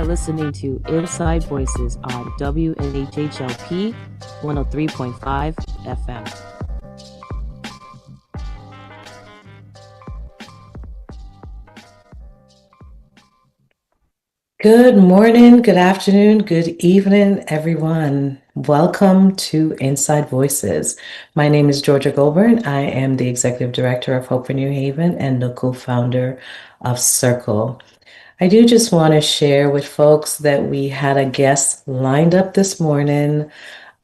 listening to Inside Voices on WNHHLP 103.5 FM. Good morning, good afternoon, good evening, everyone. Welcome to Inside Voices. My name is Georgia Goldburn. I am the Executive Director of Hope for New Haven and the co-founder of Circle. I do just want to share with folks that we had a guest lined up this morning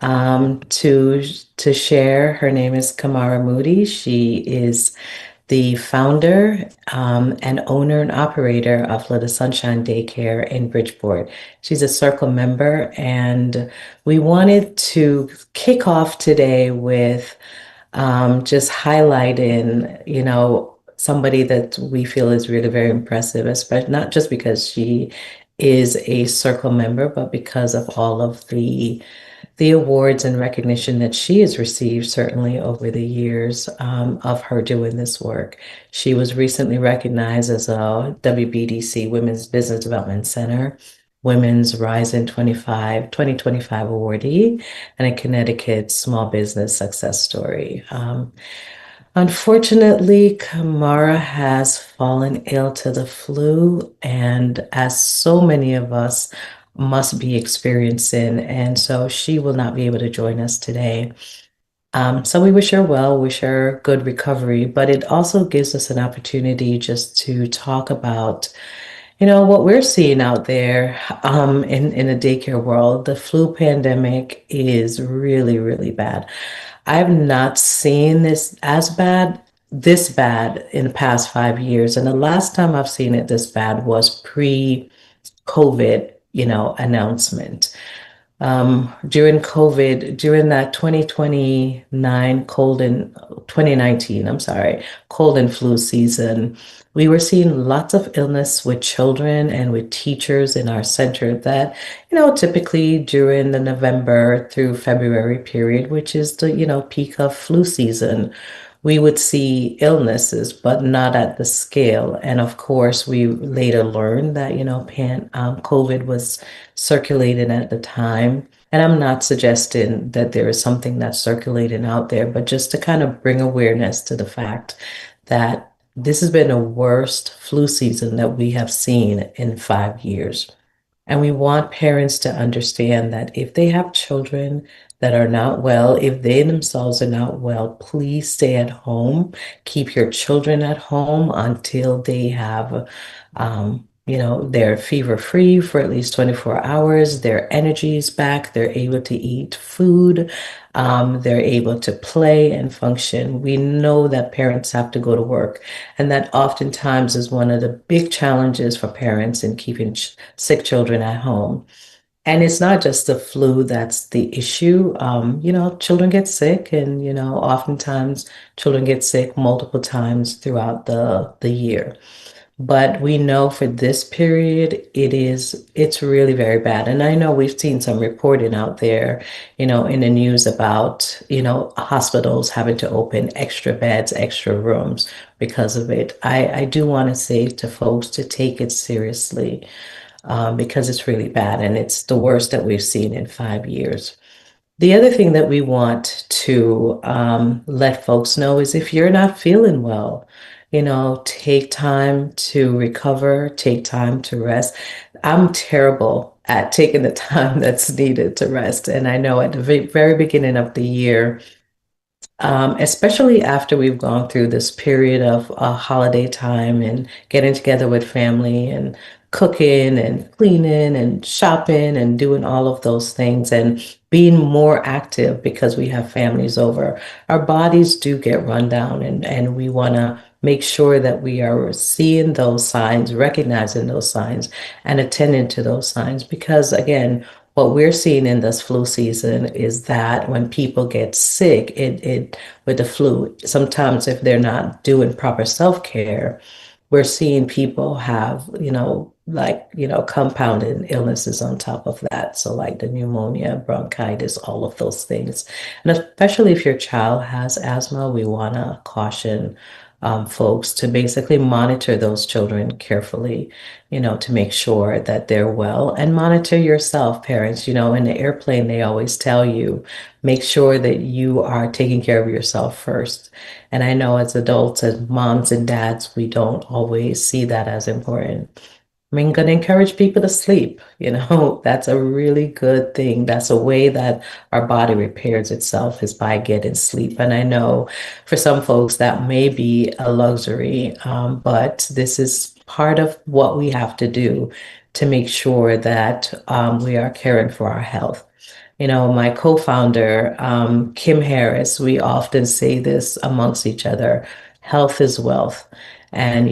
to share. Her name is Kamara Moody. She is the founder and owner and operator of Little Sunshine Daycare in Bridgeport. She's a Circle member, and we wanted to kick off today with just highlighting, somebody that we feel is really very impressive, especially not just because she is a Circle member, but because of all of the awards and recognition that she has received, certainly over the years of her doing this work. She was recently recognized as a WBDC Women's Business Development Center Women's Rising 2025 awardee and a Connecticut Small Business Success Story. Unfortunately, Kamara has fallen ill to the flu, and as so many of us must be experiencing, and so she will not be able to join us today. So we wish her well, wish her good recovery, but it also gives us an opportunity just to talk about, what we're seeing out there in the daycare world. The flu pandemic is really, really bad. I've not seen this bad in the past 5 years. And the last time I've seen it this bad was pre-COVID, announcement. During COVID, during that 2019, I'm sorry, cold and flu season, we were seeing lots of illness with children and with teachers in our center that, typically during the November through February period, which is the, peak of flu season, we would see illnesses, but not at the scale. And of course, we later learned that, COVID was circulating at the time. And I'm not suggesting that there is something that's circulating out there, but just to kind of bring awareness to the fact that this has been the worst flu season that we have seen in 5 years. And we want parents to understand that if they have children that are not well, if they themselves are not well, please stay at home. Keep your children at home until they have, they're fever free for at least 24 hours. Their energy is back. They're able to eat food. They're able to play and function. We know that parents have to go to work, and that oftentimes is one of the big challenges for parents in keeping sick children at home. And it's not just the flu that's the issue. Children get sick, and oftentimes children get sick multiple times throughout the year. But we know for this period, it's really very bad. And I know we've seen some reporting out there, in the news about, hospitals having to open extra beds, extra rooms because of it. I do want to say to folks to take it seriously, because it's really bad and it's the worst that we've seen in 5 years. The other thing that we want to let folks know is if you're not feeling well, take time to recover, take time to rest. I'm terrible at taking the time that's needed to rest. And I know at the very beginning of the year, especially after we've gone through this period of holiday time and getting together with family and cooking and cleaning and shopping and doing all of those things and being more active because we have families over, our bodies do get run down, and we want to make sure that we are seeing those signs, recognizing those signs, and attending to those signs. Because again, what we're seeing in this flu season is that when people get sick, it with the flu, sometimes if they're not doing proper self-care, we're seeing people have, compounded illnesses on top of that. So like the pneumonia, bronchitis, all of those things. And especially if your child has asthma, we want to caution folks to basically monitor those children carefully, to make sure that they're well and monitor yourself, parents. In the airplane, they always tell you, make sure that you are taking care of yourself first. And I know as adults, as moms and dads, we don't always see that as important. I'm going to encourage people to sleep. That's a really good thing. That's a way that our body repairs itself is by getting sleep. And I know for some folks that may be a luxury, but this is part of what we have to do to make sure that we are caring for our health. My co-founder, Kim Harris, we often say this amongst each other, health is wealth. And,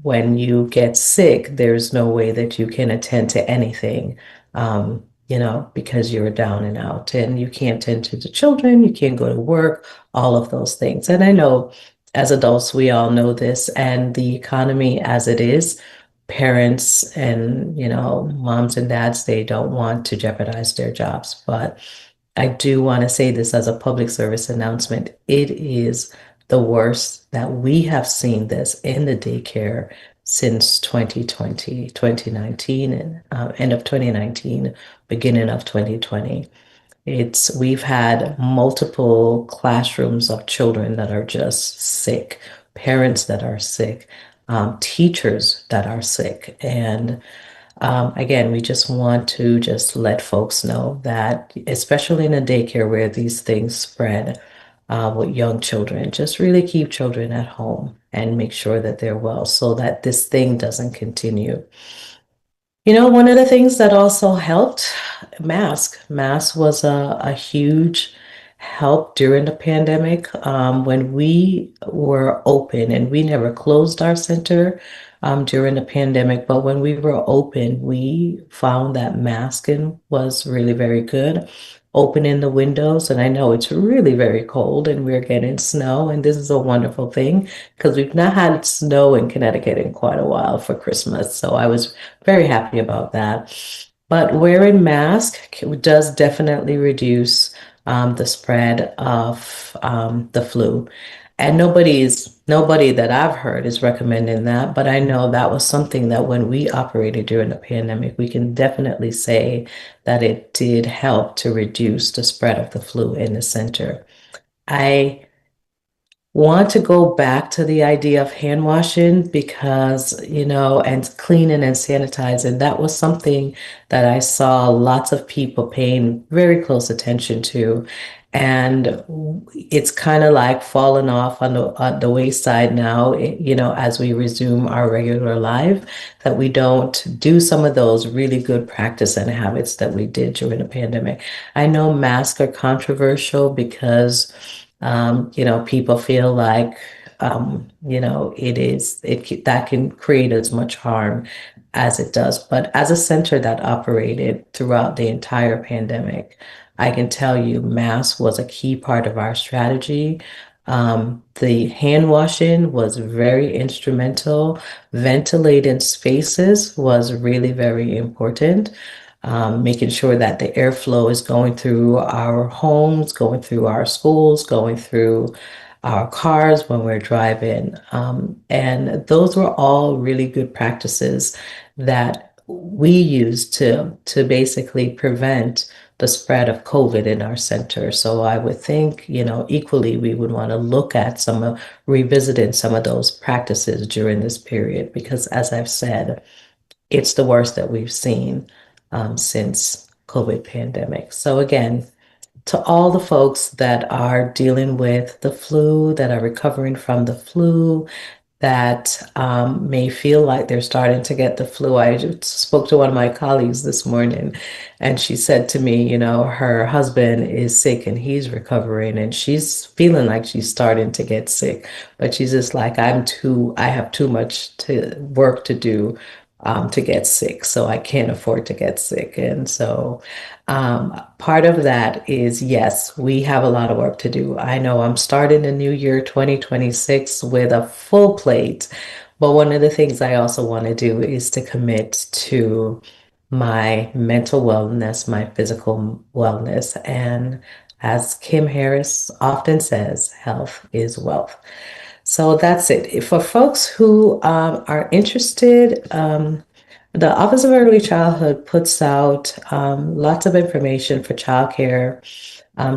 when you get sick, there's no way that you can attend to anything, because you're down and out and you can't tend to the children, you can't go to work, all of those things. And I know as adults, we all know this, and the economy as it is, parents and moms and dads, they don't want to jeopardize their jobs. But I do want to say this as a public service announcement. It is the worst that we have seen this in the daycare since 2020, 2019, and end of 2019, beginning of 2020. We've had multiple classrooms of children that are just sick, parents that are sick, teachers that are sick. And again, we just want to just let folks know that, especially in a daycare where these things spread with young children, just really keep children at home and make sure that they're well so that this thing doesn't continue. One of the things that also helped, mask. Mask was a huge help during the pandemic. When we were open, and we never closed our center during the pandemic, but when we were open, we found that masking was really very good. Opening the windows, and I know it's really very cold and we're getting snow, and this is a wonderful thing because we've not had snow in Connecticut in quite a while for Christmas. So I was very happy about that. But wearing mask does definitely reduce the spread of the flu. And nobody that I've heard is recommending that, but I know that was something that when we operated during the pandemic, we can definitely say that it did help to reduce the spread of the flu in the center. I want to go back to the idea of hand washing because, and cleaning and sanitizing. That was something that I saw lots of people paying very close attention to. And it's kind of like falling off on the wayside now, as we resume our regular life, that we don't do some of those really good practice and habits that we did during the pandemic. I know masks are controversial because people feel like, that can create as much harm as it does. But as a center that operated throughout the entire pandemic, I can tell you mask was a key part of our strategy. The hand washing was very instrumental. Ventilating spaces was really very important. Making sure that the airflow is going through our homes, going through our schools, going through our cars when we're driving. And those were all really good practices that we use to basically prevent the spread of COVID in our center. So I would think, equally, we would want to look at revisiting some of those practices during this period, because as I've said, it's the worst that we've seen since COVID pandemic. So again, to all the folks that are dealing with the flu, that are recovering from the flu, that may feel like they're starting to get the flu. I just spoke to one of my colleagues this morning, and she said to me, her husband is sick and he's recovering, and she's feeling like she's starting to get sick, but she's just like, I have too much work to do to get sick, so I can't afford to get sick. And so part of that is, yes, we have a lot of work to do. I know I'm starting the new year 2026 with a full plate, but one of the things I also want to do is to commit to my mental wellness, my physical wellness. And as Kim Harris often says, health is wealth. So that's it. For folks who are interested, the Office of Early Childhood puts out lots of information for childcare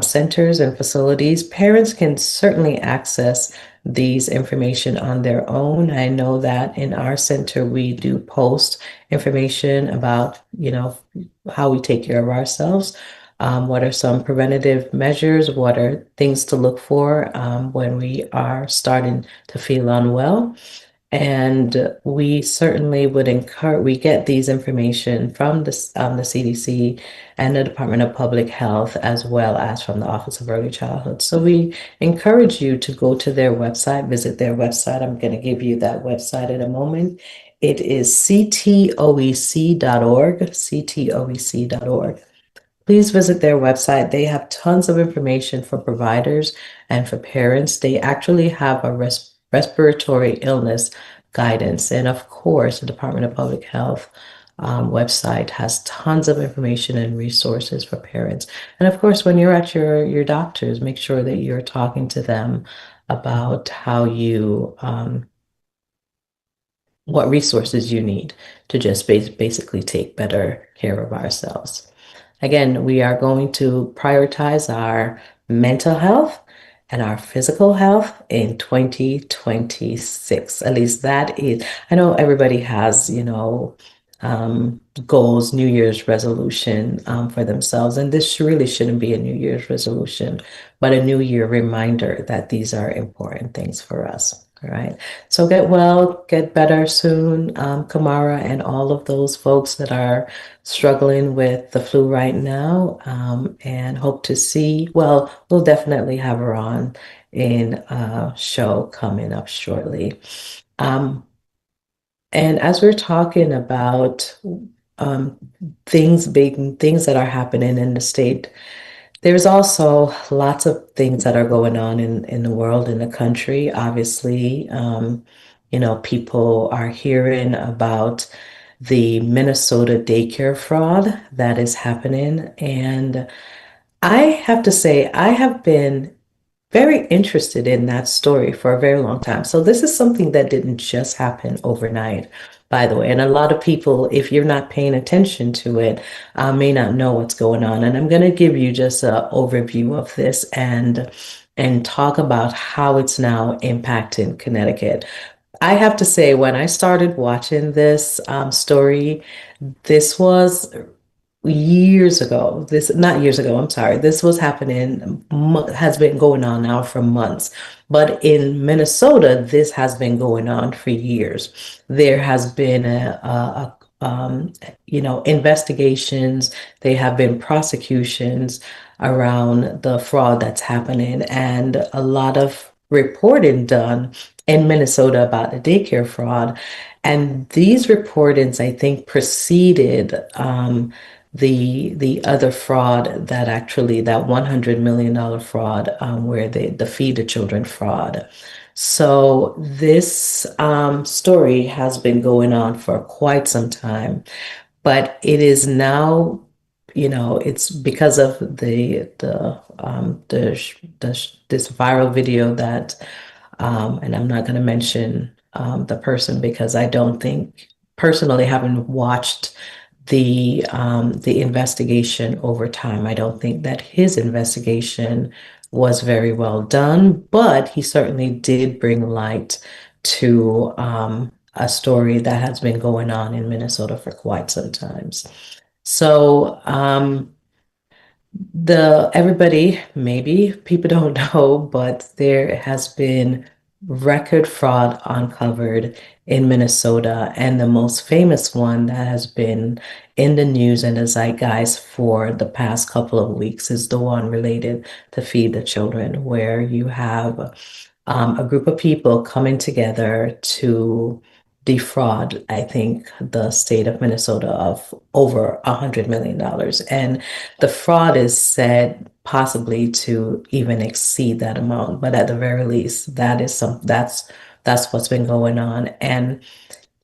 centers and facilities. Parents can certainly access these information on their own. I know that in our center, we do post information about, how we take care of ourselves. What are some preventative measures? What are things to look for when we are starting to feel unwell? And we certainly would encourage, we get these information from the CDC and the Department of Public Health, as well as from the Office of Early Childhood. So we encourage you to go to their website, visit their website. I'm going to give you that website in a moment. It is ctoec.org, ctoec.org. Please visit their website. They have tons of information for providers and for parents. They actually have a respiratory illness guidance. And of course, the Department of Public Health website has tons of information and resources for parents. And of course, when you're at your doctors, make sure that you're talking to them about how what resources you need to just basically take better care of ourselves. Again, we are going to prioritize our mental health and our physical health in 2026. At least that is, I know everybody has, goals, New Year's resolution for themselves. And this really shouldn't be a New Year's resolution, but a New Year reminder that these are important things for us. All right. So get well, get better soon, Kamara, and all of those folks that are struggling with the flu right now, and hope to see. Well, we'll definitely have her on in a show coming up shortly. Um, and as we're talking about um, big things that are happening in the state, there's also lots of things that are going on in the world, in the country. Obviously, people are hearing about the Minnesota daycare fraud that is happening. And I have to say, I have been very interested in that story for a very long time. So this is something that didn't just happen overnight, by the way. And a lot of people, if you're not paying attention to it, may not know what's going on. And I'm going to give you just an overview of this and talk about how it's now impacting Connecticut. I have to say, when I started watching this story, this was years ago. This, not years ago, I'm sorry. This was happening, has been going on now for months. But in Minnesota, this has been going on for years. There has been investigations. There have been prosecutions around the fraud that's happening, and a lot of reporting done in Minnesota about the daycare fraud. And these reportings, I think, preceded the other fraud, that $100 million fraud, where the Feed the Children fraud. So this story has been going on for quite some time, but it is now, it's because of this viral video that, and I'm not going to mention the person, because I don't think, personally, haven't watched the investigation over time. I don't think that his investigation was very well done, but he certainly did bring light to a story that has been going on in Minnesota for quite some times. So the everybody, maybe people don't know, but there has been record fraud uncovered in Minnesota, and the most famous one that has been in the news and the zeitgeist for the past couple of weeks is the one related to Feed the Children, where you have a group of people coming together to defraud, I think, the state of Minnesota of over $100 million. And the fraud is said possibly to even exceed that amount, but at the very least, that's what's been going on. And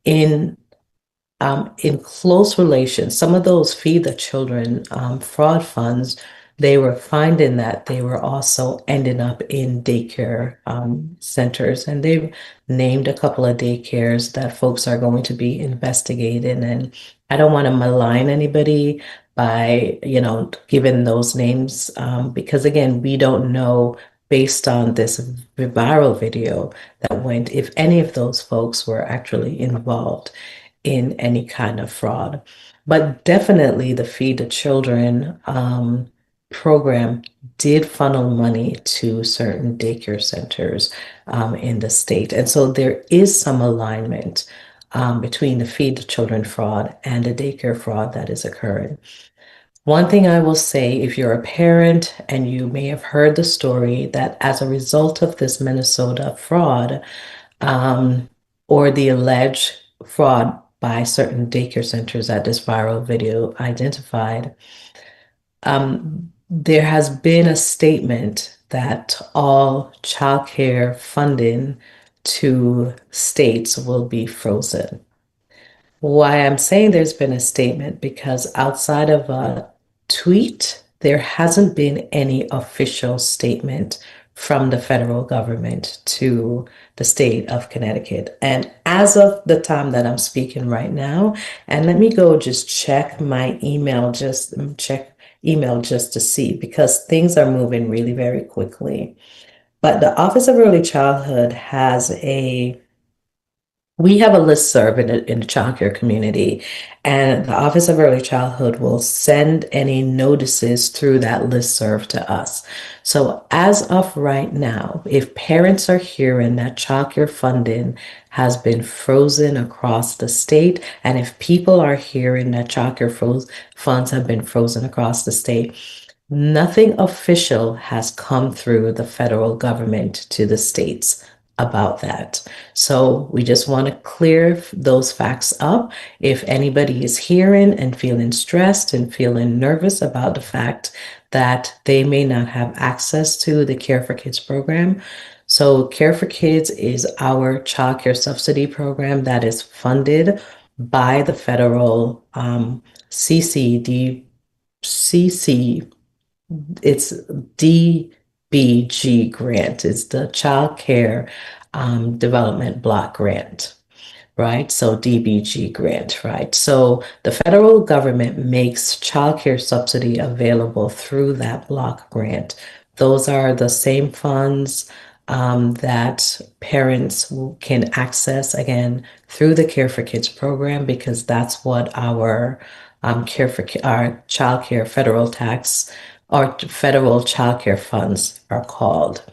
in in close relation, some of those Feed the Children fraud funds they were finding that they were also ending up in daycare centers. And they've named a couple of daycares that folks are going to be investigating. And I don't want to malign anybody by, giving those names, because again, we don't know based on this viral video that went if any of those folks were actually involved in any kind of fraud. But definitely the Feed the Children program did funnel money to certain daycare centers in the state. And so there is some alignment between the Feed the Children fraud and the daycare fraud that is occurring. One thing I will say, if you're a parent and you may have heard the story that as a result of this Minnesota fraud, um, or the alleged fraud by certain daycare centers that this viral video identified, there has been a statement that all childcare funding to states will be frozen. Why I'm saying there's been a statement because outside of a tweet, there hasn't been any official statement from the federal government to the state of Connecticut. And as of the time that I'm speaking right now, and let me go just check my email, just check email just to see because things are moving really very quickly. But the Office of Early Childhood has we have a listserv in the childcare community, and the Office of Early Childhood will send any notices through that listserv to us. So, as of right now, if parents are hearing that childcare funding has been frozen across the state, and if people are hearing that funds have been frozen across the state, nothing official has come through the federal government to the states about that. So we just want to clear those facts up. If anybody is hearing and feeling stressed and feeling nervous about the fact that they may not have access to the Care for Kids program. So Care for Kids is our child care subsidy program that is funded by the federal CCD CC it's DBG grant. It's the Child Care Development Block Grant, right? So DBG grant, right? So the federal government makes childcare subsidy available through that block grant. Those are the same funds that parents can access again through the Care for Kids program because that's what our our child care federal tax or federal child care funds are called.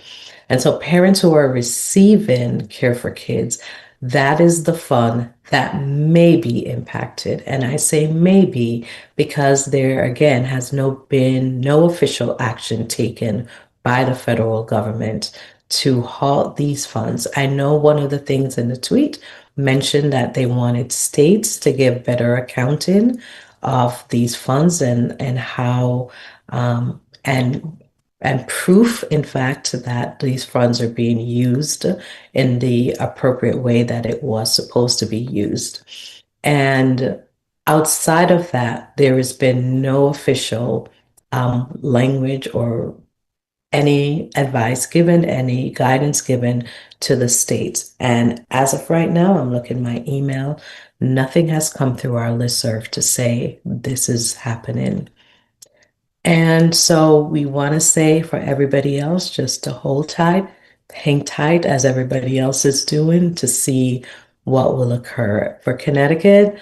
And so parents who are receiving Care for Kids, that is the fund that may be impacted. And I say maybe because there again has been no official action taken by the federal government to halt these funds. I know one of the things in the tweet mentioned that they wanted states to give better accounting of these funds and how and proof, in fact, that these funds are being used in the appropriate way that it was supposed to be used. And outside of that, there has been no official language or any advice given, any guidance given to the states. And as of right now, I'm looking at my email, nothing has come through our listserv to say this is happening. And so we want to say for everybody else just to hold tight, hang tight as everybody else is doing to see what will occur. For Connecticut,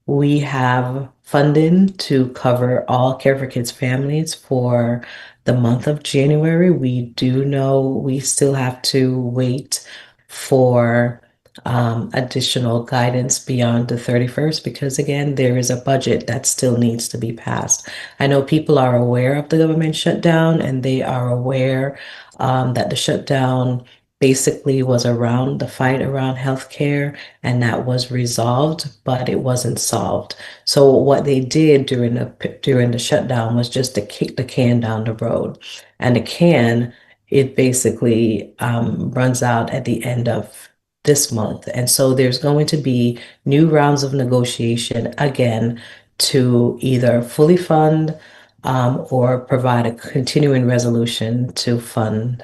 we have funding to cover all Care for Kids families for the month of January. We do know we still have to wait for additional guidance beyond the 31st because again, there is a budget that still needs to be passed. I know people are aware of the government shutdown and they are aware that the shutdown basically was around the fight around healthcare and that was resolved, but it wasn't solved. So what they did during the shutdown was just to kick the can down the road. And the can, it basically runs out at the end of this month. And so there's going to be new rounds of negotiation again to either fully fund or provide a continuing resolution to fund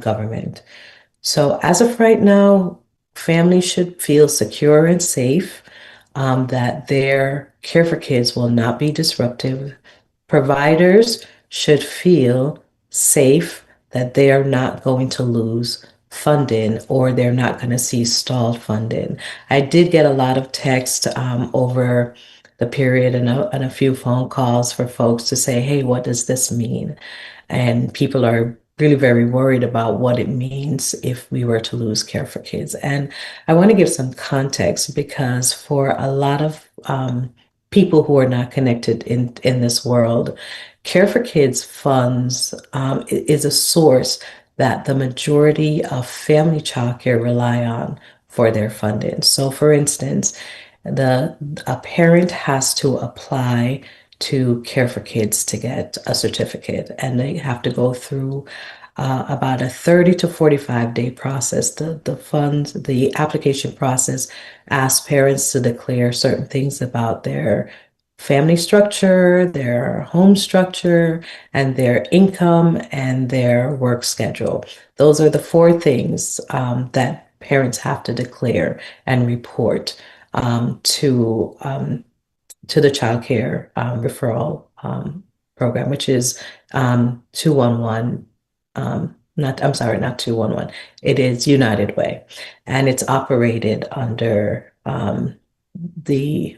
government. So as of right now, families should feel secure and safe, that their care for kids will not be disruptive. Providers should feel safe that they are not going to lose funding or they're not going to see stalled funding. I did get a lot of text over the period and a few phone calls for folks to say, hey, what does this mean? And people are really very worried about what it means if we were to lose care for kids. And I want to give some context because for a lot of people who are not connected in this world, Care for Kids funds is a source that the majority of family childcare rely on for their funding. So, for instance, the a parent has to apply to Care for Kids to get a certificate, and they have to go through about a 30 to 45-day process. The application process asks parents to declare certain things about their family structure, their home structure, and their income and their work schedule. Those are the four things that parents have to declare and report to the child care referral program, which is 211. I'm sorry, not 211. It is United Way, and it's operated under the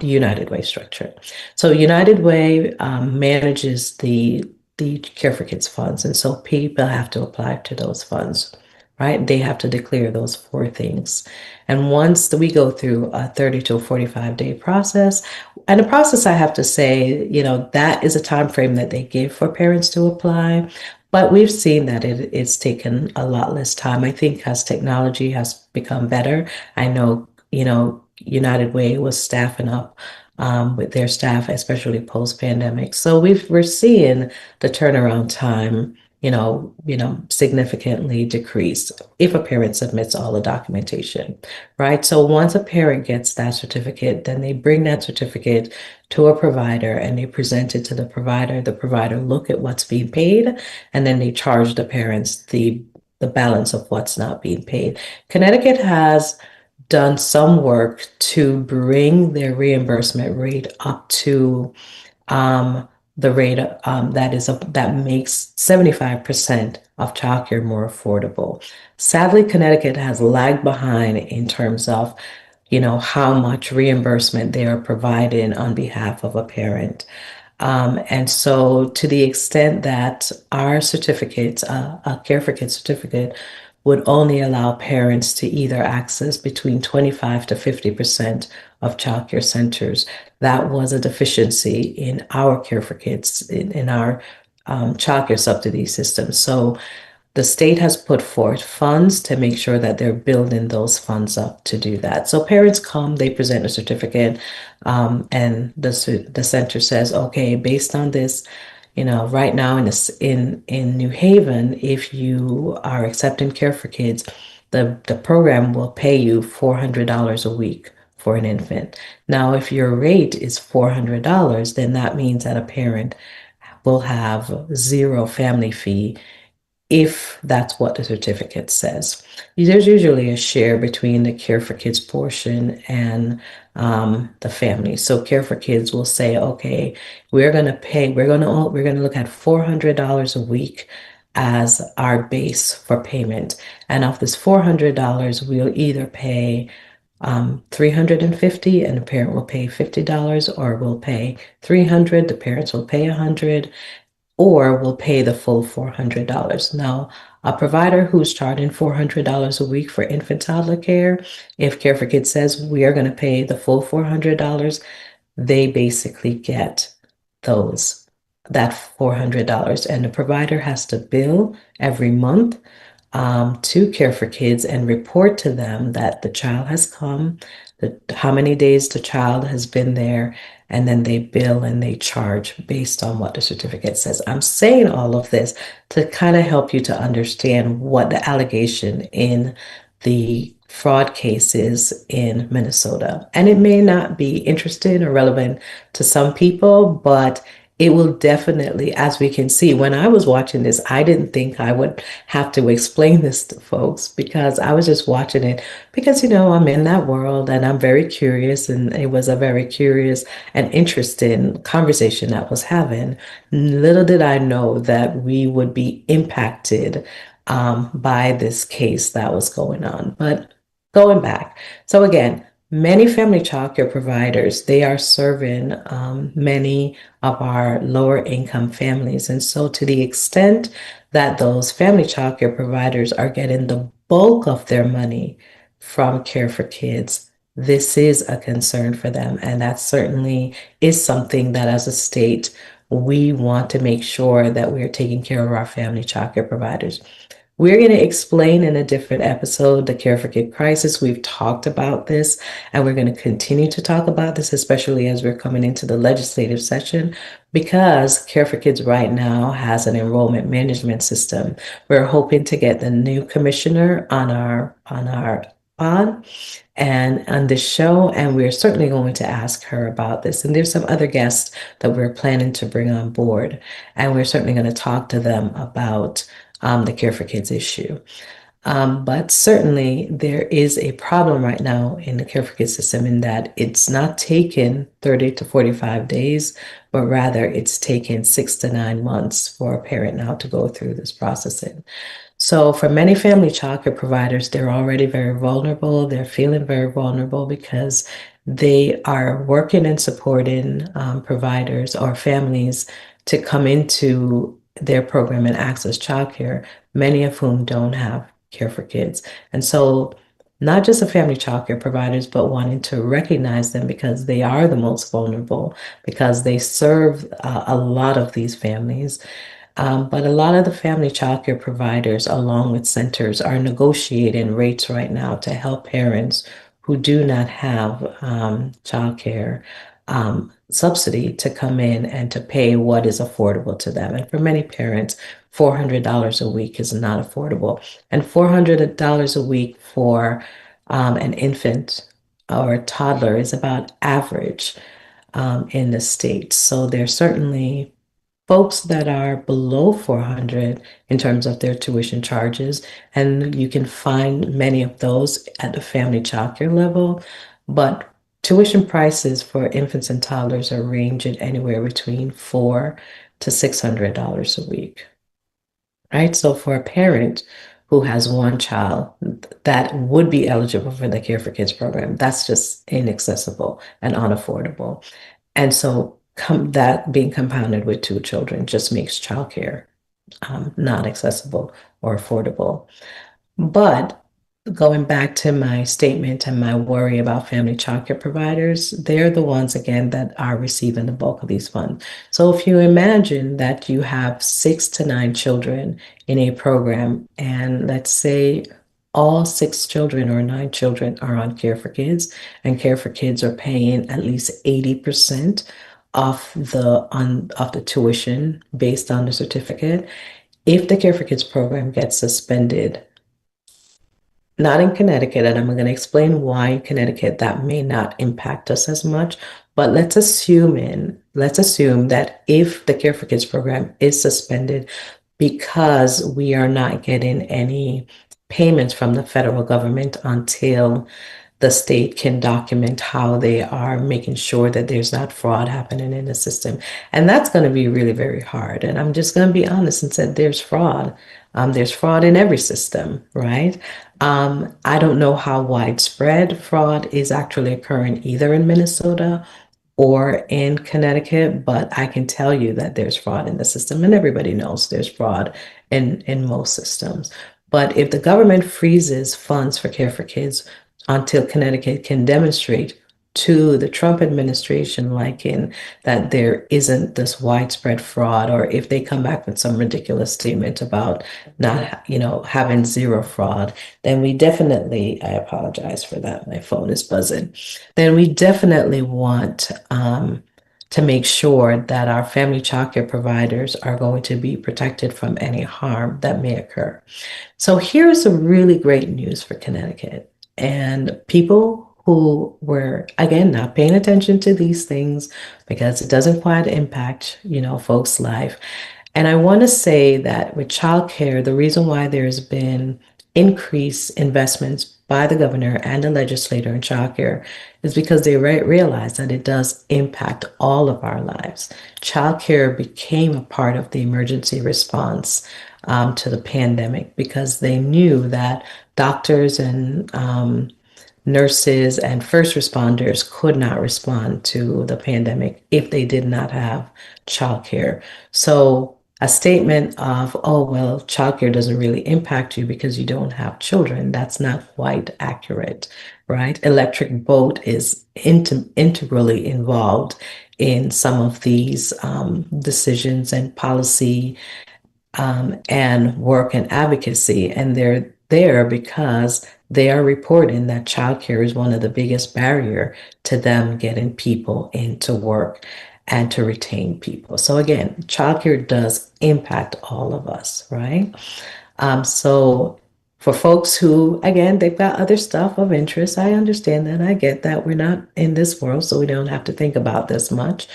United Way structure. So United Way manages the Care for Kids funds, and so people have to apply to those funds, right? They have to declare those four things. And once we go through a 30 to 45-day process, and the process, I have to say, that is a time frame that they give for parents to apply. But we've seen that it's taken a lot less time. I think as technology has become better, I know, United Way was staffing up with their staff, especially post-pandemic. So we're seeing the turnaround time, significantly decreased if a parent submits all the documentation, right? So once a parent gets that certificate, then they bring that certificate to a provider and they present it to the provider. The provider look at what's being paid, and then they charge the parents the balance of what's not being paid. Connecticut has done some work to bring their reimbursement rate up to um, the rate that makes 75% of childcare more affordable. Sadly, Connecticut has lagged behind in terms of, how much reimbursement they are providing on behalf of a parent. And so, to the extent that our certificates, a Care for Kids certificate, would only allow parents to either access between 25 to 50% of childcare centers, that was a deficiency in our Care for Kids, in our childcare subsidy system. So, the state has put forth funds to make sure that they're building those funds up to do that. So parents come, they present a certificate, and the center says, okay, based on this, right now in New Haven, if you are accepting Care for Kids, the program will pay you $400 a week for an infant. Now, if your rate is $400, then that means that a parent will have zero family fee if that's what the certificate says. There's usually a share between the Care for Kids portion and the family. So Care for Kids will say, okay, we're going to look at $400 a week as our base for payment. And of this $400, we'll either pay 350 and the parent will pay $50, or we'll pay 300, the parents will pay 100, or will pay the full $400. Now, a provider who's charging $400 a week for infant toddler care, if Care for Kids says we are going to pay the full $400, they basically get those that $400, and the provider has to bill every month to Care for Kids and report to them that the child has come, how many days the child has been there, and then they bill and they charge based on what the certificate says. I'm saying all of this to kind of help you to understand what the allegation in the fraud cases in Minnesota. And it may not be interesting or relevant to some people, but it will definitely, as we can see, when I was watching this, I didn't think I would have to explain this to folks because I was just watching it because, I'm in that world and I'm very curious. And it was a very curious and interesting conversation that was having. Little did I know that we would be impacted by this case that was going on. But going back, so again, many family childcare providers, they are serving many of our lower income families. And so to the extent that those family childcare providers are getting the bulk of their money from Care for Kids, this is a concern for them. And that certainly is something that as a state, we want to make sure that we're taking care of our family childcare providers. We're going to explain in a different episode the Care for Kid crisis. We've talked about this, and we're going to continue to talk about this, especially as we're coming into the legislative session, because Care for Kids right now has an enrollment management system. We're hoping to get the new commissioner on our pod and on this show, and we're certainly going to ask her about this. And there's some other guests that we're planning to bring on board, and we're certainly going to talk to them about the Care for Kids issue. But certainly there is a problem right now in the Care for Kids system in that it's not taken 30 to 45 days, but rather it's taken 6 to 9 months for a parent now to go through this processing. So for many family childcare providers, they're already very vulnerable. They're feeling very vulnerable because they are working and supporting providers or families to come into their program and access childcare, many of whom don't have Care for Kids. And so not just the family childcare providers, but wanting to recognize them because they are the most vulnerable, because they serve a lot of these families. But a lot of the family childcare providers, along with centers, are negotiating rates right now to help parents who do not have childcare subsidy to come in and to pay what is affordable to them. And for many parents, $400 a week is not affordable. And $400 a week for an infant or a toddler is about average in the States. So there's certainly folks that are below 400 in terms of their tuition charges, and you can find many of those at the family childcare level. But tuition prices for infants and toddlers are ranging anywhere between $400 to $600 a week, right? So for a parent who has one child that would be eligible for the Care for Kids program, that's just inaccessible and unaffordable. And so that being compounded with two children just makes childcare not accessible or affordable. But going back to my statement and my worry about family childcare providers, they're the ones again that are receiving the bulk of these funds. So if you imagine that you have 6 to 9 children in a program, and let's say all 6 children or 9 children are on Care for Kids, and Care for Kids are paying at least 80% of the tuition based on the certificate. If the Care for Kids program gets suspended, not in Connecticut, and I'm going to explain why in Connecticut that may not impact us as much. But let's assume that if the Care for Kids program is suspended because we are not getting any payments from the federal government until the state can document how they are making sure that there's not fraud happening in the system. And that's going to be really very hard. And I'm just going to be honest and said there's fraud. There's fraud in every system, right? I don't know how widespread fraud is actually occurring either in Minnesota or in Connecticut, but I can tell you that there's fraud in the system, and everybody knows there's fraud in most systems. But if the government freezes funds for Care for Kids until Connecticut can demonstrate to the Trump administration liking that there isn't this widespread fraud, or if they come back with some ridiculous statement about not, having zero fraud, then we definitely, I apologize for that, my phone is buzzing, then we definitely want to make sure that our family childcare providers are going to be protected from any harm that may occur. So here's some really great news for Connecticut. And people who were, again, not paying attention to these things because it doesn't quite impact, folks' life. And I want to say that with childcare, the reason why there's been increased investments by the governor and the legislator in childcare is because they realize that it does impact all of our lives. Childcare became a part of the emergency response to the pandemic because they knew that doctors and nurses and first responders could not respond to the pandemic if they did not have childcare. So a statement of, oh, well, childcare doesn't really impact you because you don't have children, that's not quite accurate, right? Electric boat is integrally involved in some of these decisions and policy and work and advocacy. And they're there because they are reporting that childcare is one of the biggest barrier to them getting people into work and to retain people. So again, childcare does impact all of us, right? So for folks who, again, they've got other stuff of interest, I understand that. I get that. We're not in this world, so we don't have to think about this much.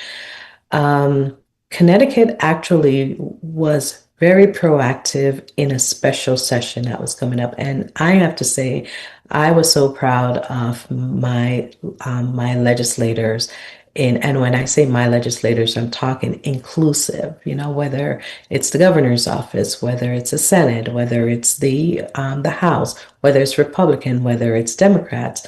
Um, Connecticut actually was very proactive in a special session that was coming up, and I have to say, I was so proud of my legislators. And when I say my legislators, I'm talking inclusive. Whether it's the governor's office, whether it's the Senate, whether it's the House, whether it's Republican, whether it's Democrats,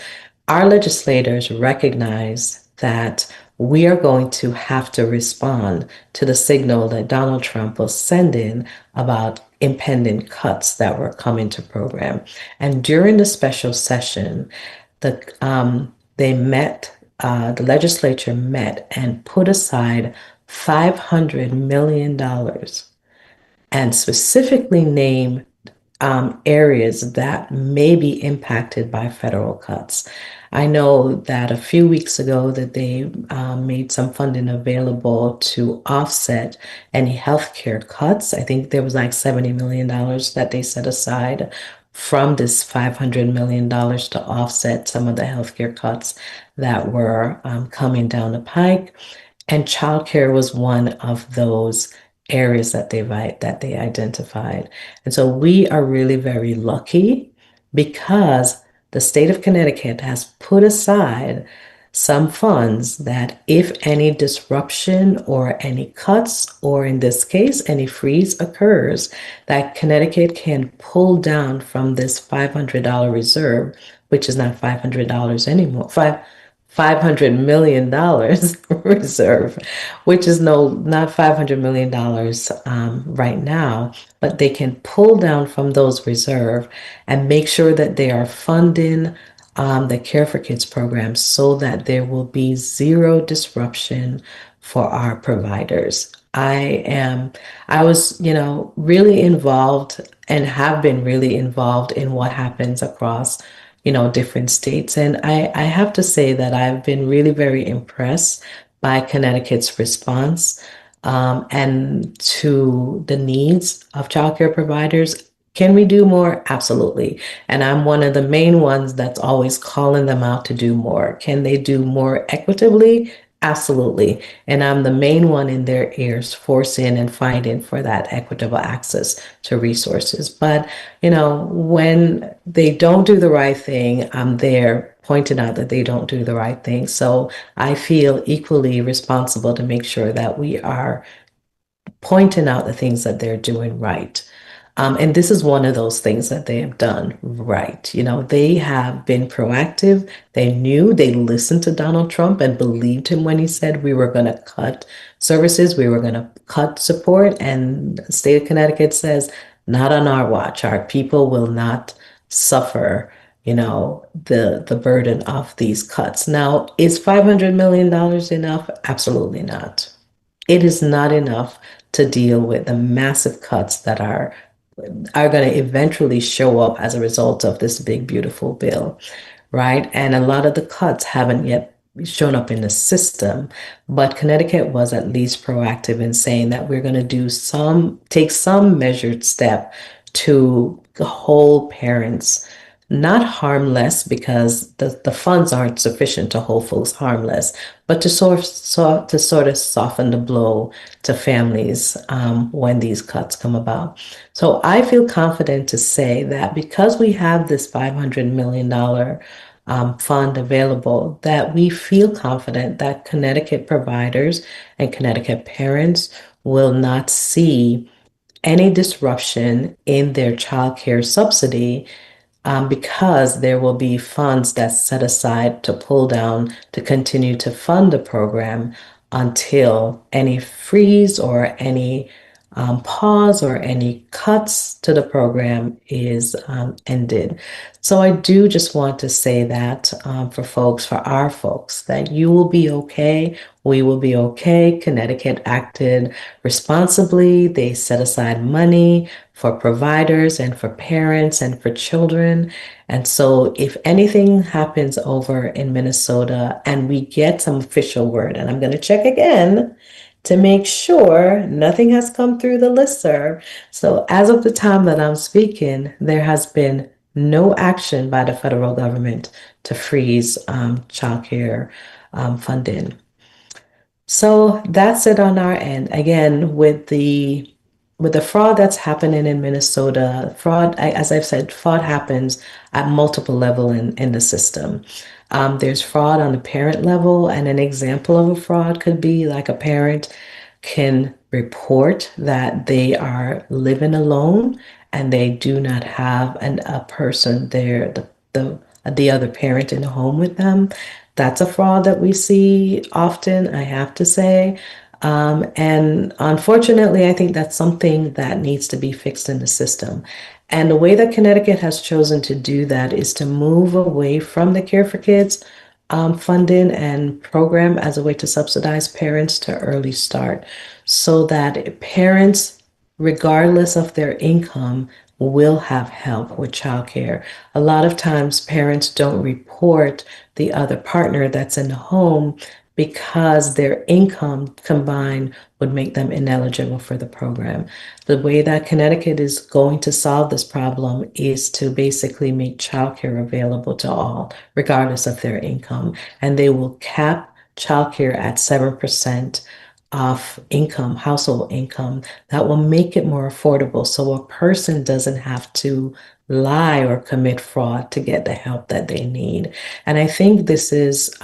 our legislators recognize that we are going to have to respond to the signal that Donald Trump was sending about impending cuts that were coming to program. And during the special session, they met, the legislature met and put aside $500 million and specifically named areas that may be impacted by federal cuts. I know that a few weeks ago that they made some funding available to offset any healthcare cuts. I think there was like $70 million that they set aside from this $500 million to offset some of the healthcare cuts that were coming down the pike. And childcare was one of those areas that they identified. And so we are really very lucky because the state of Connecticut has put aside some funds that if any disruption or any cuts, or in this case, any freeze occurs, that Connecticut can pull down from this $500 reserve, which is not $500 anymore, $500 million reserve, which is not $500 million right now, but they can pull down from those reserve and make sure that they are funding the Care for Kids program so that there will be zero disruption for our providers. I was, really involved and have been really involved in what happens across different states. And I have to say that I've been really very impressed by Connecticut's response and to the needs of childcare providers. Can we do more? Absolutely. And I'm one of the main ones that's always calling them out to do more. Can they do more equitably? Absolutely. And I'm the main one in their ears, forcing and fighting for that equitable access to resources. But, when they don't do the right thing, I'm there pointing out that they don't do the right thing. So I feel equally responsible to make sure that we are pointing out the things that they're doing right. And this is one of those things that they have done right. They have been proactive. They knew, they listened to Donald Trump and believed him when he said we were going to cut services, we were going to cut support. And the state of Connecticut says, not on our watch. Our people will not suffer, the burden of these cuts. Now, is $500 million enough? Absolutely not. It is not enough to deal with the massive cuts that are going to eventually show up as a result of this big, beautiful bill, right? And a lot of the cuts haven't yet shown up in the system, but Connecticut was at least proactive in saying that we're going to take some measured step to hold parents not harmless because the funds aren't sufficient to hold folks harmless, but to sort of soften the blow to families when these cuts come about. So I feel confident to say that because we have this $500 million fund available, that we feel confident that Connecticut providers and Connecticut parents will not see any disruption in their child care subsidy because there will be funds that's set aside to pull down to continue to fund the program until any freeze or any pause or any cuts to the program is ended. So I do just want to say that for folks, for our folks, that you will be okay. We will be okay. Connecticut acted responsibly. They set aside money for providers and for parents and for children. And so, if anything happens over in Minnesota and we get some official word, and I'm going to check again to make sure nothing has come through the listserv. So, as of the time that I'm speaking, there has been no action by the federal government to freeze childcare funding. So that's it on our end. Again, with the fraud that's happening in Minnesota, fraud, as I've said, fraud happens at multiple level in the system. There's fraud on the parent level, and an example of a fraud could be like a parent can report that they are living alone and they do not have a person there, the other parent in the home with them. That's a fraud that we see often, I have to say. And unfortunately, I think that's something that needs to be fixed in the system. And the way that Connecticut has chosen to do that is to move away from the Care for Kids funding and program as a way to subsidize parents to early start so that parents, regardless of their income, will have help with childcare. A lot of times, parents don't report the other partner that's in the home because their income combined would make them ineligible for the program. The way that Connecticut is going to solve this problem is to basically make childcare available to all, regardless of their income. And they will cap childcare at 7% of income, household income, that will make it more affordable so a person doesn't have to lie or commit fraud to get the help that they need. And I think this is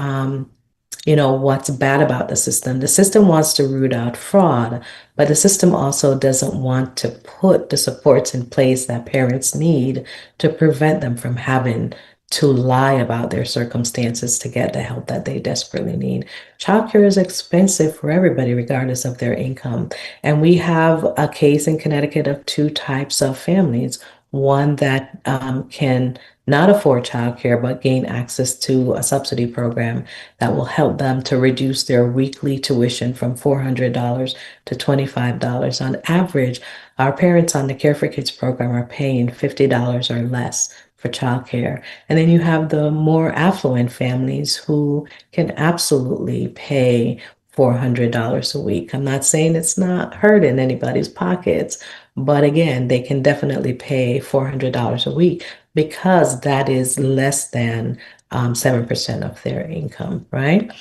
what's bad about the system. The system wants to root out fraud, but the system also doesn't want to put the supports in place that parents need to prevent them from having to lie about their circumstances to get the help that they desperately need. Childcare is expensive for everybody, regardless of their income. And we have a case in Connecticut of two types of families. One that can not afford childcare but gain access to a subsidy program that will help them to reduce their weekly tuition from $400 to $25. On average, our parents on the Care for Kids program are paying $50 or less for childcare. And then you have the more affluent families who can absolutely pay $400 a week. I'm not saying it's not hurting anybody's pockets, but again, they can definitely pay $400 a week because that is less than 7% of their income, right?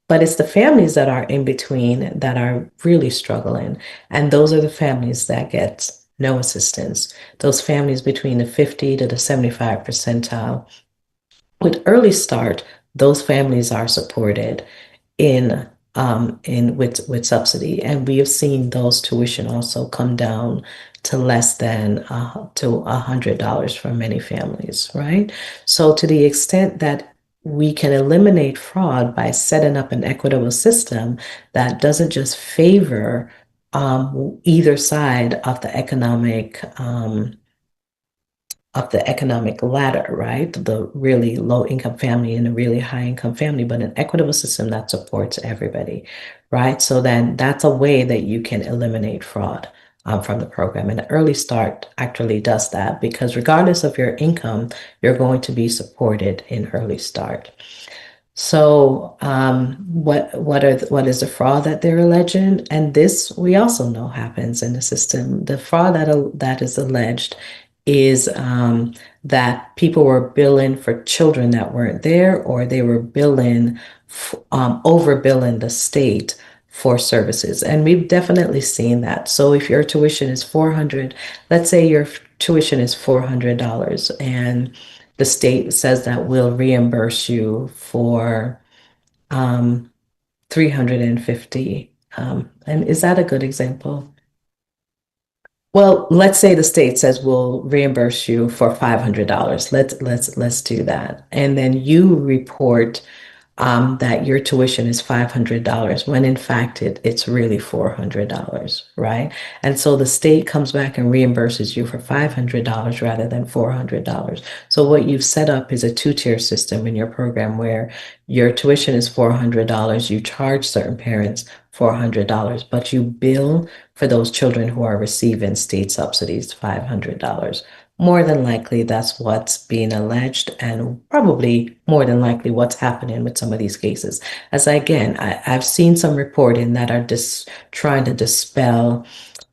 But it's the families that are in between that are really struggling. And those are the families that get no assistance. Those families between the 50 to the 75 percentile. With Early Start, those families are supported in with subsidy, and we have seen those tuition also come down to less than to $100 for many families, right? So to the extent that we can eliminate fraud by setting up an equitable system that doesn't just favor either side of the economic ladder, right? The really low income family and a really high income family, but an equitable system that supports everybody, right? So then that's a way that you can eliminate fraud from the program. And Early Start actually does that because regardless of your income, you're going to be supported in Early Start. So, what is the fraud that they're alleging? And this we also know happens in the system. The fraud that is alleged is that people were billing for children that weren't there, or they were overbilling the state for services. And we've definitely seen that. So if your tuition is 400, let's say your tuition is $400 and the state says that we'll reimburse you for um, 350. And is that a good example? Well, let's say the state says we'll reimburse you for $500. Let's do that. And then you report that your tuition is $500 when in fact it's really $400, right? And so the state comes back and reimburses you for $500 rather than $400. So what you've set up is a two-tier system in your program where your tuition is $400, you charge certain parents $400, but you bill for those children who are receiving state subsidies $500. More than likely, that's what's being alleged, and probably more than likely what's happening with some of these cases. As again, I've seen some reporting that are just trying to dispel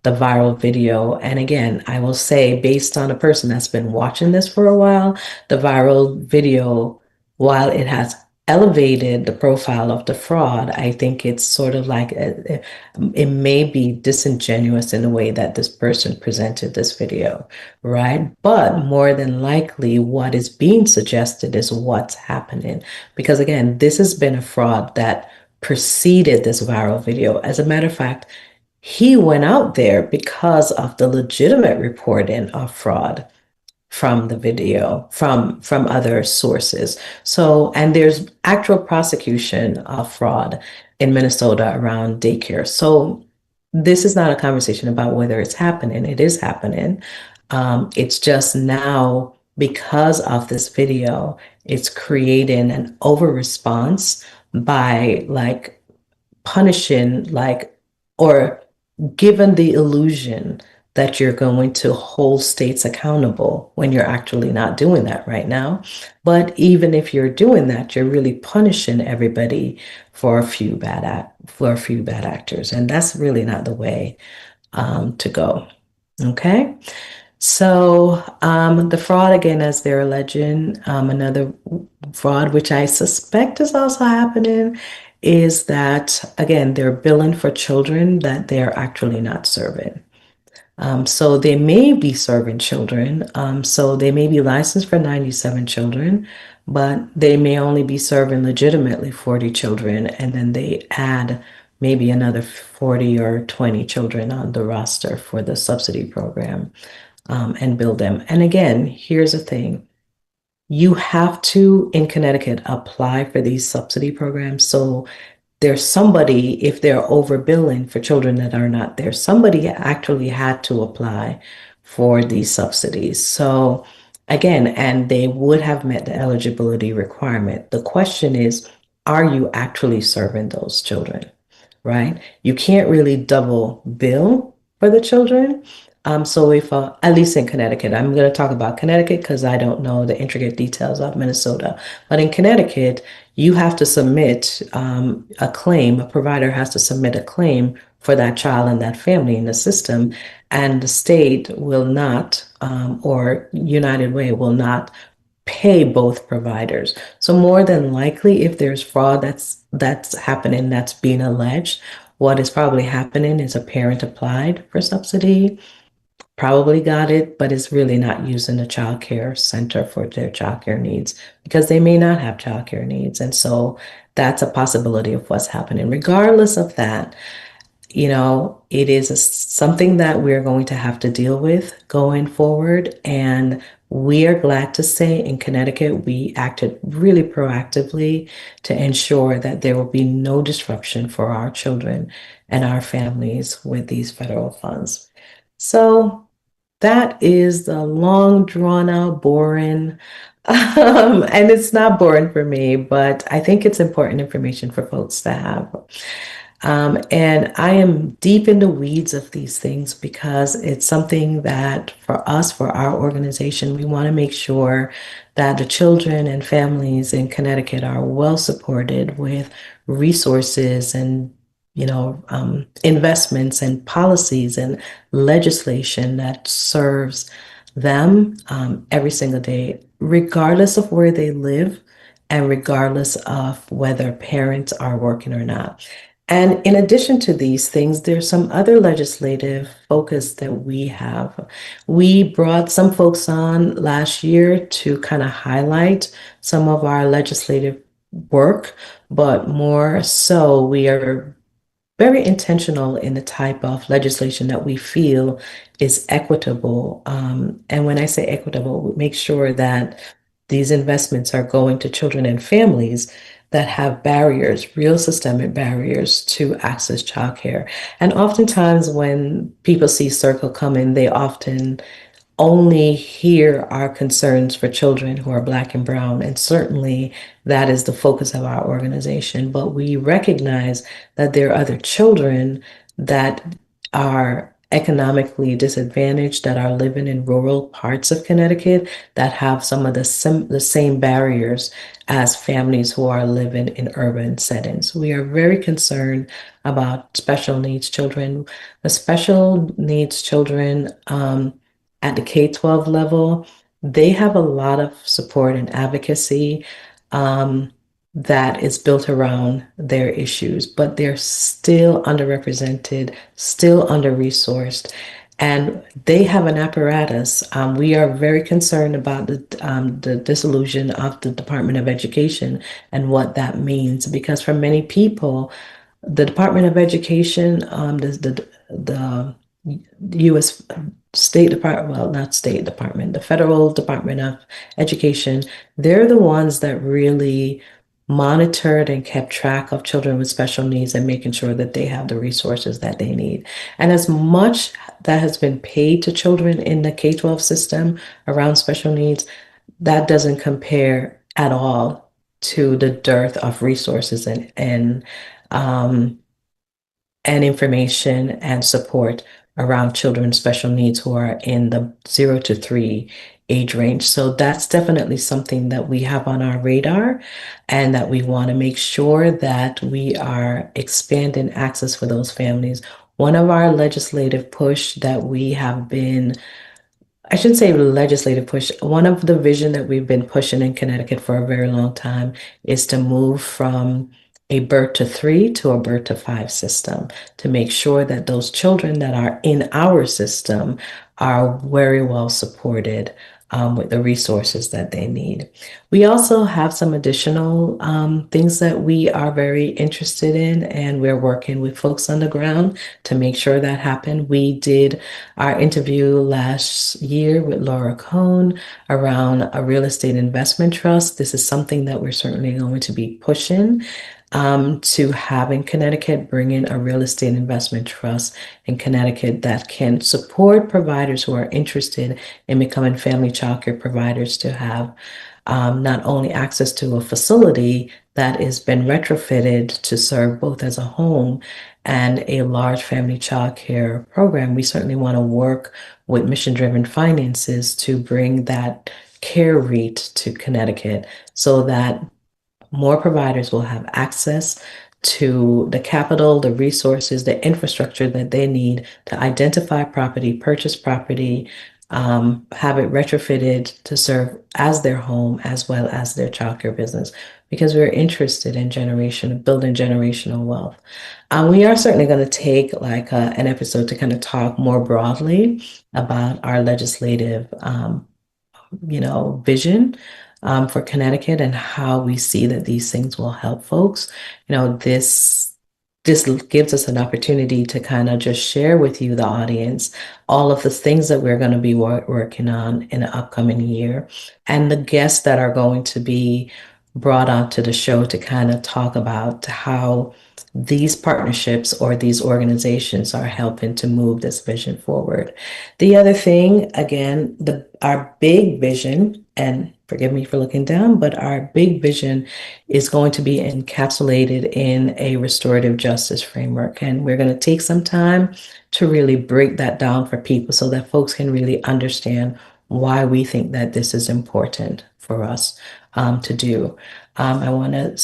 the viral video. And again, I will say, based on a person that's been watching this for a while, the viral video, while it has elevated the profile of the fraud, I think it's sort of like it may be disingenuous in the way that this person presented this video, right? But more than likely, what is being suggested is what's happening. Because again, this has been a fraud that preceded this viral video. As a matter of fact, he went out there because of the legitimate reporting of fraud from the video from other sources. So, and there's actual prosecution of fraud in Minnesota around daycare. So this is not a conversation about whether it's happening. It is happening. It's just now, because of this video, it's creating an over response by like punishing, like, or given the illusion that you're going to hold states accountable when you're actually not doing that right now. But even if you're doing that, you're really punishing everybody for a few bad actors, and that's really not the way to go. Okay. So the fraud, again, as they're alleging, another fraud, which I suspect is also happening, is that, again, they're billing for children that they're actually not serving. So they may be serving children. So they may be licensed for 97 children, but they may only be serving legitimately 40 children. And then they add maybe another 40 or 20 children on the roster for the subsidy program, and bill them. And again, here's the thing. You have to, in Connecticut, apply for these subsidy programs. So there's somebody, if they're overbilling for children that are not there, somebody actually had to apply for these subsidies. So again, and they would have met the eligibility requirement. The question is, are you actually serving those children, right? You can't really double bill for the children. So if, at least in Connecticut, I'm going to talk about Connecticut because I don't know the intricate details of Minnesota. But in Connecticut, you have to submit a claim. A provider has to submit a claim for that child and that family in the system, and the state will not, or United Way will not pay both providers. So more than likely, if there's fraud that's happening, that's being alleged, what is probably happening is a parent applied for subsidy, probably got it, but is really not using the child care center for their child care needs because they may not have child care needs. And so that's a possibility of what's happening. Regardless of that, it is something that we're going to have to deal with going forward. And we are glad to say in Connecticut, we acted really proactively to ensure that there will be no disruption for our children and our families with these federal funds. So that is the long, drawn out, boring, and it's not boring for me, but I think it's important information for folks to have. And I am deep in the weeds of these things because it's something that for us, for our organization, we want to make sure that the children and families in Connecticut are well supported with resources and investments and policies and legislation that serves them every single day, regardless of where they live and regardless of whether parents are working or not. And in addition to these things, there's some other legislative focus that we have. We brought some folks on last year to kind of highlight some of our legislative work, but more so, we are very intentional in the type of legislation that we feel is equitable. And when I say equitable, we make sure that these investments are going to children and families that have barriers, real systemic barriers to access childcare. And oftentimes, when people see Circle coming, they often only hear our concerns for children who are Black and brown. And certainly that is the focus of our organization. But we recognize that there are other children that are economically disadvantaged, that are living in rural parts of Connecticut, that have some of the same barriers as families who are living in urban settings. We are very concerned about special needs children. The special needs children, at the K-12 level, they have a lot of support and advocacy um, that is built around their issues, but they're still underrepresented, still under-resourced, and they have an apparatus. We are very concerned about the dissolution of the Department of Education and what that means, because for many people, the Department of Education, the U.S. State Department, well, not State Department, the Federal Department of Education, they're the ones that really monitored and kept track of children with special needs and making sure that they have the resources that they need. And as much that has been paid to children in the K-12 system around special needs, that doesn't compare at all to the dearth of resources um, and information and support around children with special needs who are in the 0 to 3 age range. So that's definitely something that we have on our radar and that we want to make sure that we are expanding access for those families. One of our legislative push that we have been, I should say legislative push. One of the vision that we've been pushing in Connecticut for a very long time is to move from a birth to three to a birth to five system to make sure that those children that are in our system are very well supported with the resources that they need. We also have some additional things that we are very interested in, and we're working with folks on the ground to make sure that happen. We did our interview last year with Laura Cohn around a real estate investment trust. This is something that we're certainly going to be pushing to have in Connecticut, bring in a real estate investment trust in Connecticut that can support providers who are interested in becoming family childcare providers to have not only access to a facility that has been retrofitted to serve both as a home and a large family childcare program. We certainly want to work with Mission Driven Finances to bring that care REIT to Connecticut so that more providers will have access to the capital, the resources, the infrastructure that they need to identify property, purchase property, have it retrofitted to serve as their home as well as their childcare business, because we're interested in building generational wealth. We are certainly going to take like an episode to kind of talk more broadly about our legislative vision for Connecticut and how we see that these things will help folks. This gives us an opportunity to kind of just share with you, the audience, all of the things that we're going to be working on in the upcoming year and the guests that are going to be brought onto the show to kind of talk about how these partnerships or these organizations are helping to move this vision forward. The other thing, again, our big vision, and forgive me for looking down, but our big vision is going to be encapsulated in a restorative justice framework. And we're going to take some time to really break that down for people so that folks can really understand why we think that this is important for us to do. I want to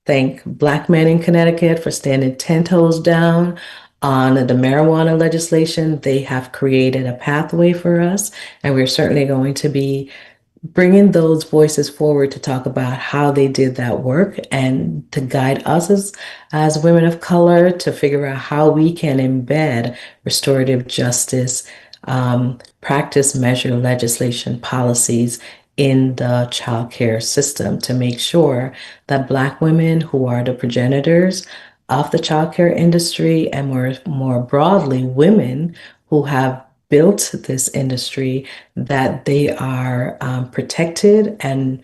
thank Black men in Connecticut for standing 10 toes down On the marijuana legislation, they have created a pathway for us, and we're certainly going to be bringing those voices forward to talk about how they did that work and to guide us as women of color to figure out how we can embed restorative justice, practice, measure, legislation, policies in the childcare system to make sure that Black women who are the progenitors of the childcare industry and more broadly, women who have built this industry that they are protected and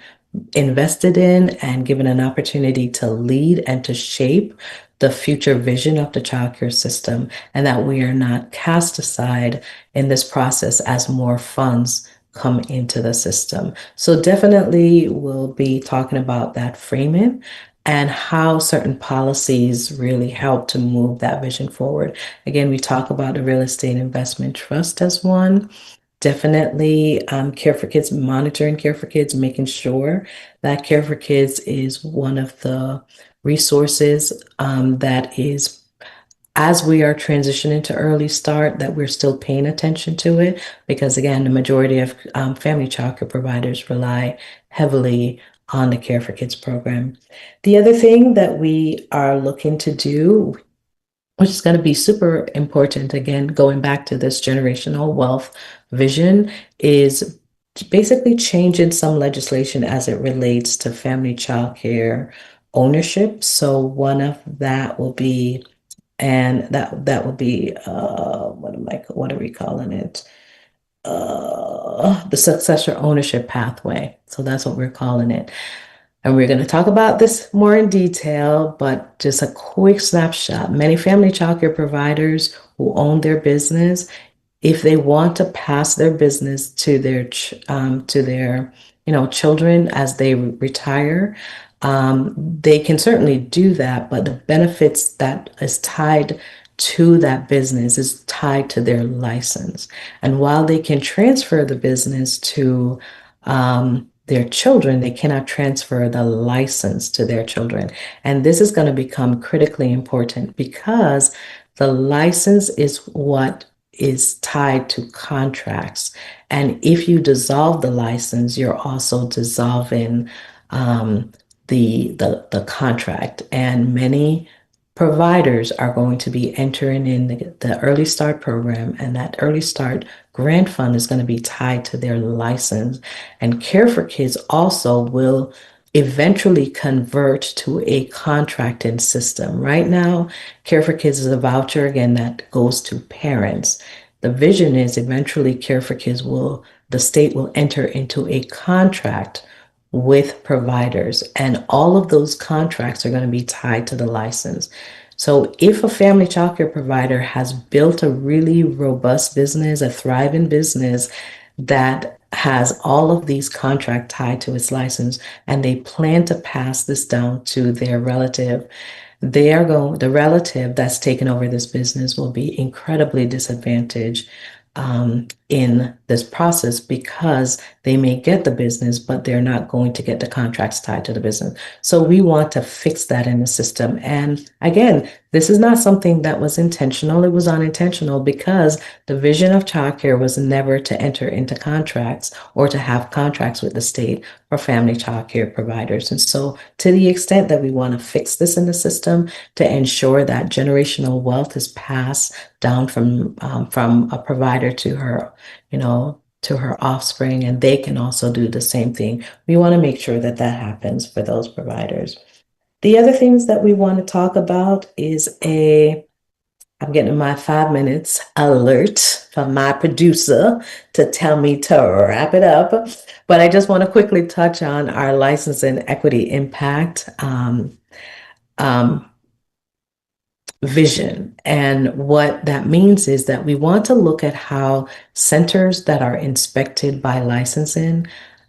invested in and given an opportunity to lead and to shape the future vision of the childcare system, and that we are not cast aside in this process as more funds come into the system. So definitely we'll be talking about that framing and how certain policies really help to move that vision forward. Again, we talk about the real estate investment trust as one. Definitely Care for Kids, monitoring Care for Kids, making sure that Care for Kids is one of the resources that is, as we are transitioning to early start, that we're still paying attention to it. Because again, the majority of family childcare providers rely heavily on the Care for Kids program. The other thing that we are looking to do, which is going to be super important, again, going back to this generational wealth vision, is basically changing some legislation as it relates to family childcare ownership. So one of that will be, and that will be what are we calling it? The successor ownership pathway. So that's what we're calling it. And we're going to talk about this more in detail, but just a quick snapshot. Many family childcare providers who own their business, if they want to pass their business to their children as they retire, they can certainly do that, but the benefits that is tied to that business is tied to their license. And while they can transfer the business to their children, they cannot transfer the license to their children. And this is going to become critically important because the license is what is tied to contracts. And if you dissolve the license, you're also dissolving the contract. And many providers are going to be entering in the Early Start program, and that Early Start grant fund is going to be tied to their license. And Care for Kids also will eventually convert to a contracting system. Right now, Care for Kids is a voucher, again, that goes to parents. The vision is eventually Care for Kids the state will enter into a contract with providers, and all of those contracts are going to be tied to the license. So if a family childcare provider has built a really robust business, a thriving business that has all of these contracts tied to its license, and they plan to pass this down to their relative, the relative that's taken over this business will be incredibly disadvantaged in this process because they may get the business, but they're not going to get the contracts tied to the business. So we want to fix that in the system. And again, this is not something that was intentional. It was unintentional because the vision of childcare was never to enter into contracts or to have contracts with the state for family childcare providers. And so to the extent that we want to fix this in the system to ensure that generational wealth is passed down from a provider to her, to her offspring, and they can also do the same thing. We want to make sure that that happens for those providers. The other things that we want to talk about is I'm getting my 5 minutes alert from my producer to tell me to wrap it up. But I just want to quickly touch on our license and equity impact vision. And what that means is that we want to look at how centers that are inspected by licensing,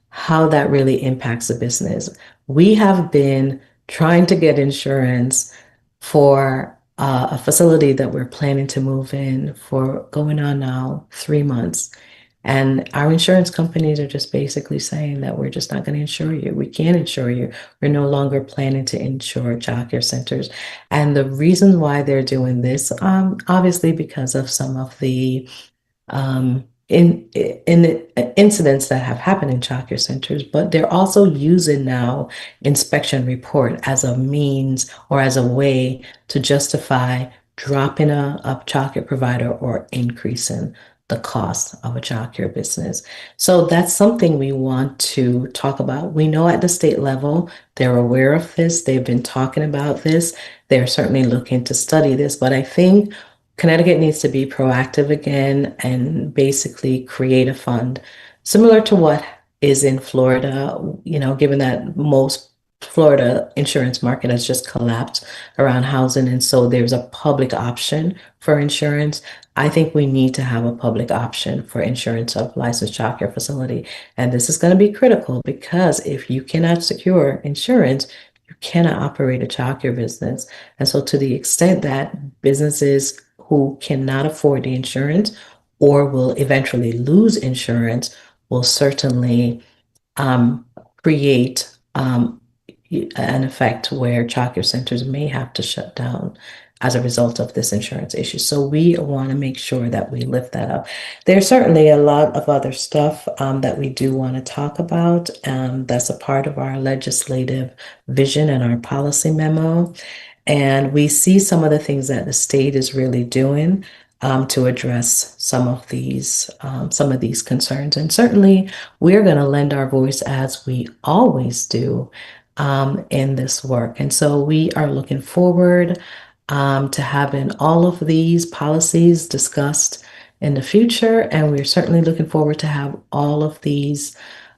how that really impacts the business. We have been trying to get insurance for a facility that we're planning to move in for going on now 3 months. And our insurance companies are just basically saying that we're just not going to insure you. We can't insure you. We're no longer planning to insure childcare centers. And the reason why they're doing this, obviously because of some of the in incidents that have happened in childcare centers, but they're also using now inspection report as a means or as a way to justify dropping a childcare provider or increasing the cost of a childcare business. So that's something we want to talk about. We know at the state level, they're aware of this. They've been talking about this. They're certainly looking to study this, but I think Connecticut needs to be proactive again and basically create a fund similar to what is in Florida, given that most Florida insurance market has just collapsed around housing. And so there's a public option for insurance. I think we need to have a public option for insurance of licensed childcare facility. And this is going to be critical because if you cannot secure insurance, you cannot operate a childcare business. And so to the extent that businesses who cannot afford the insurance or will eventually lose insurance will certainly um, create an effect where childcare centers may have to shut down as a result of this insurance issue. So we want to make sure that we lift that up. There's certainly a lot of other stuff that we do want to talk about. That's a part of our legislative vision and our policy memo. And we see some of the things that the state is really doing to address some of these concerns. And certainly, we're going to lend our voice as we always do in this work. And so we are looking forward to having all of these policies discussed in the future. And we're certainly looking forward to have all of these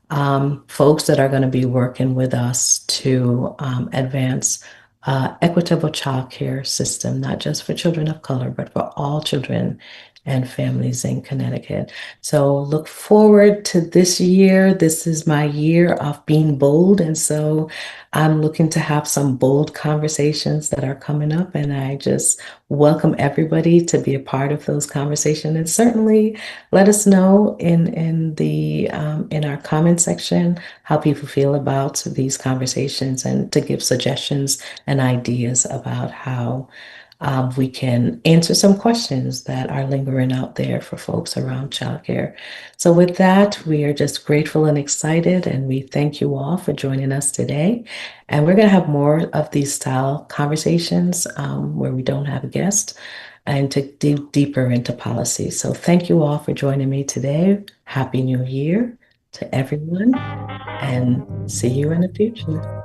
folks that are going to be working with us to advance equitable childcare system, not just for children of color, but for all children and families in Connecticut. So look forward to this year. This is my year of being bold. And so I'm looking to have some bold conversations that are coming up. And I just welcome everybody to be a part of those conversations. And certainly let us know in our comment section how people feel about these conversations and to give suggestions and ideas about how we can answer some questions that are lingering out there for folks around childcare. So with that, we are just grateful and excited, and we thank you all for joining us today. And we're going to have more of these style conversations where we don't have a guest and to dig deeper into policy. So thank you all for joining me today. Happy New Year to everyone, and see you in the future.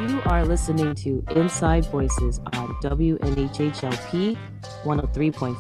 You are listening to Inside Voices on WNHHLP 103.5